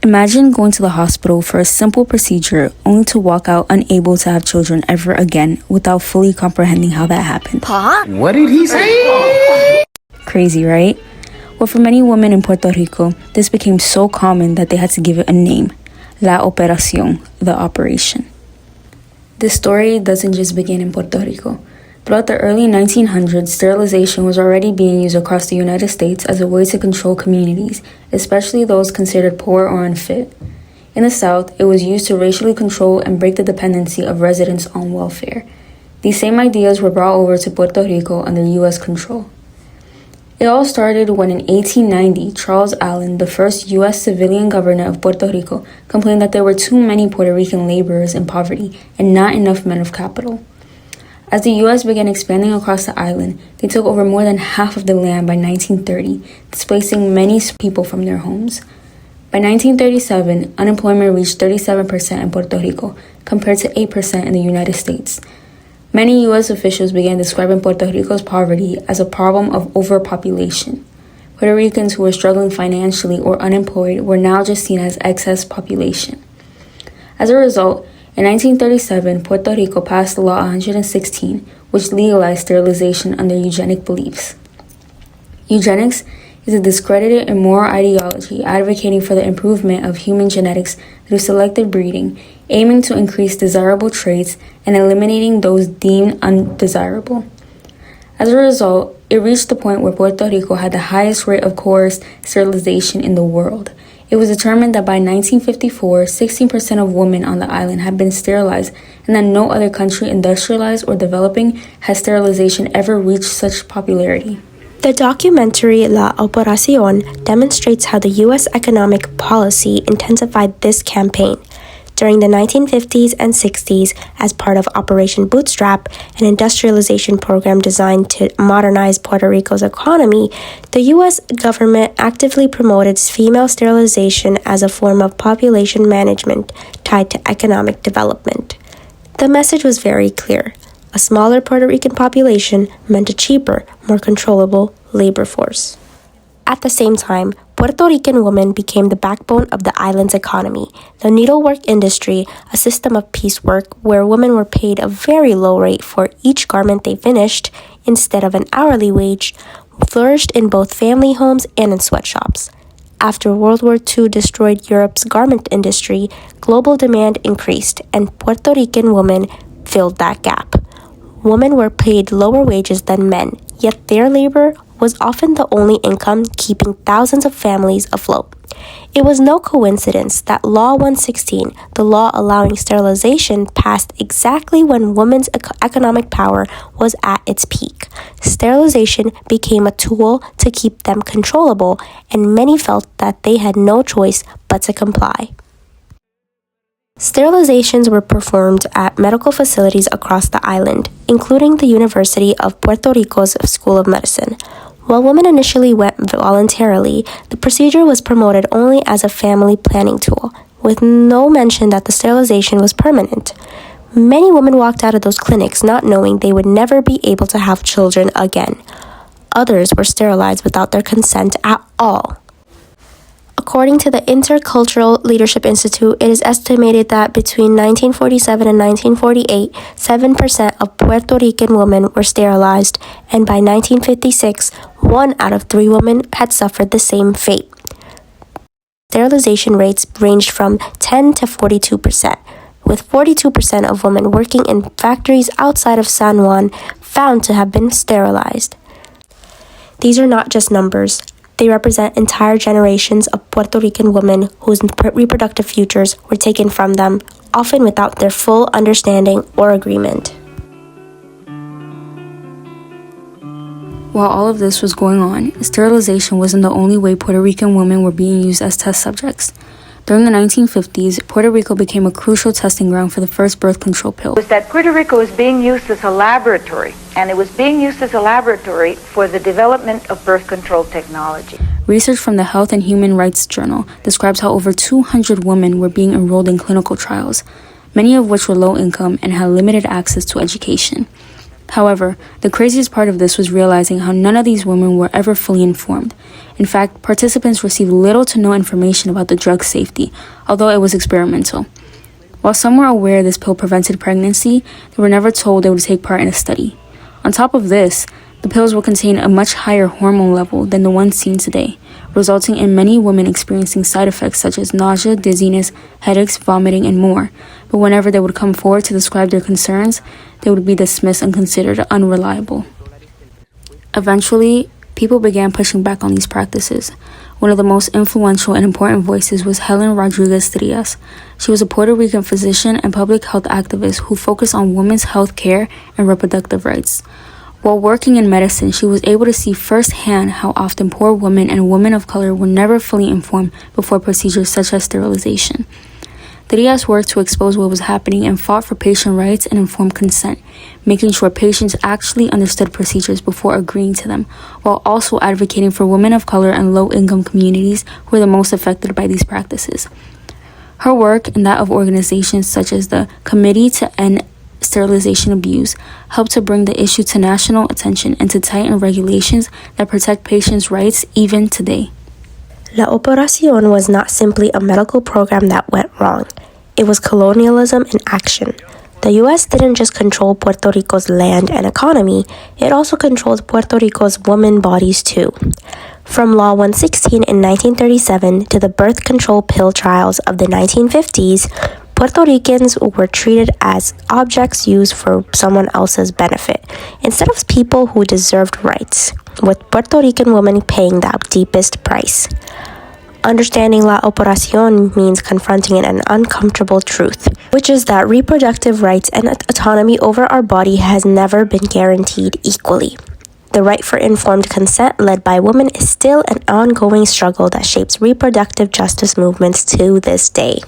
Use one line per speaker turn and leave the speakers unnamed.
Imagine going to the hospital for a simple procedure only to walk out unable to have children ever again without fully comprehending how that happened.
Pa?
What did he say?
Crazy, right? Well, for many women in Puerto Rico, this became so common that they had to give it a name, La Operación, the operation. This story doesn't just begin in Puerto Rico. Throughout the early 1900s, sterilization was already being used across the United States as a way to control communities, especially those considered poor or unfit. In the South, it was used to racially control and break the dependency of residents on welfare. These same ideas were brought over to Puerto Rico under U.S. control. It all started when in 1890, Charles Allen, the first U.S. civilian governor of Puerto Rico, complained that there were too many Puerto Rican laborers in poverty and not enough men of capital. As the U.S. began expanding across the island, they took over more than half of the land by 1930, displacing many people from their homes. By 1937, unemployment reached 37% in Puerto Rico, compared to 8% in the United States. Many U.S. officials began describing Puerto Rico's poverty as a problem of overpopulation. Puerto Ricans who were struggling financially or unemployed were now just seen as excess population. As a result, in 1937, Puerto Rico passed Law 116, which legalized sterilization under eugenic beliefs. Eugenics is a discredited and immoral ideology advocating for the improvement of human genetics through selective breeding, aiming to increase desirable traits and eliminating those deemed undesirable. As a result, it reached the point where Puerto Rico had the highest rate of coerced sterilization in the world. It was determined that by 1954, 16% of women on the island had been sterilized, and that no other country industrialized or developing has sterilization ever reached such popularity.
The documentary La Operacion demonstrates how the U.S. economic policy intensified this campaign. During the 1950s and 60s, as part of Operation Bootstrap, an industrialization program designed to modernize Puerto Rico's economy, the U.S. government actively promoted female sterilization as a form of population management tied to economic development. The message was very clear. A smaller Puerto Rican population meant a cheaper, more controllable labor force. At the same time, Puerto Rican women became the backbone of the island's economy. The needlework industry, a system of piecework where women were paid a very low rate for each garment they finished instead of an hourly wage, flourished in both family homes and in sweatshops. After World War II destroyed Europe's garment industry, global demand increased, and Puerto Rican women filled that gap. Women were paid lower wages than men, yet their labor was often the only income keeping thousands of families afloat. It was no coincidence that Law 116, the law allowing sterilization, passed exactly when women's economic power was at its peak. Sterilization became a tool to keep them controllable, and many felt that they had no choice but to comply. Sterilizations were performed at medical facilities across the island, including the University of Puerto Rico's School of Medicine. While women initially went voluntarily, the procedure was promoted only as a family planning tool, with no mention that the sterilization was permanent. Many women walked out of those clinics not knowing they would never be able to have children again. Others were sterilized without their consent at all. According to the Intercultural Leadership Institute, it is estimated that between 1947 and 1948, 7% of Puerto Rican women were sterilized, and by 1956, 1 out of 3 women had suffered the same fate. Sterilization rates ranged from 10 to 42%, with 42% of women working in factories outside of San Juan found to have been sterilized. These are not just numbers. They represent entire generations of Puerto Rican women whose reproductive futures were taken from them, often without their full understanding or agreement.
While all of this was going on, sterilization wasn't the only way Puerto Rican women were being used as test subjects. During the 1950s, Puerto Rico became a crucial testing ground for the first birth control pill.
Was that Puerto Rico was being used as a laboratory, and it was being used as a laboratory for the development of birth control technology.
Research from the Health and Human Rights Journal describes how over 200 women were being enrolled in clinical trials, many of which were low income and had limited access to education. However, the craziest part of this was realizing how none of these women were ever fully informed. In fact, participants received little to no information about the drug's safety, although it was experimental. While some were aware this pill prevented pregnancy, they were never told they would take part in a study. On top of this, the pills will contain a much higher hormone level than the ones seen today, resulting in many women experiencing side effects such as nausea, dizziness, headaches, vomiting, and more. But whenever they would come forward to describe their concerns, they would be dismissed and considered unreliable. Eventually, people began pushing back on these practices. One of the most influential and important voices was Helen Rodriguez Diaz. She was a Puerto Rican physician and public health activist who focused on women's health care and reproductive rights. While working in medicine, she was able to see firsthand how often poor women and women of color were never fully informed before procedures such as sterilization. Diaz worked to expose what was happening and fought for patient rights and informed consent, making sure patients actually understood procedures before agreeing to them, while also advocating for women of color and low-income communities who were the most affected by these practices. Her work and that of organizations such as the Committee to End Sterilization Abuse helped to bring the issue to national attention and to tighten regulations that protect patients' rights even today.
La Operación was not simply a medical program that went wrong. It was colonialism in action. The U.S. didn't just control Puerto Rico's land and economy, it also controlled Puerto Rico's women bodies too. From Law 116 in 1937 to the birth control pill trials of the 1950s, Puerto Ricans were treated as objects used for someone else's benefit, instead of people who deserved rights, with Puerto Rican women paying the deepest price. Understanding La Operación means confronting an uncomfortable truth, which is that reproductive rights and autonomy over our body has never been guaranteed equally. The right for informed consent led by women is still an ongoing struggle that shapes reproductive justice movements to this day.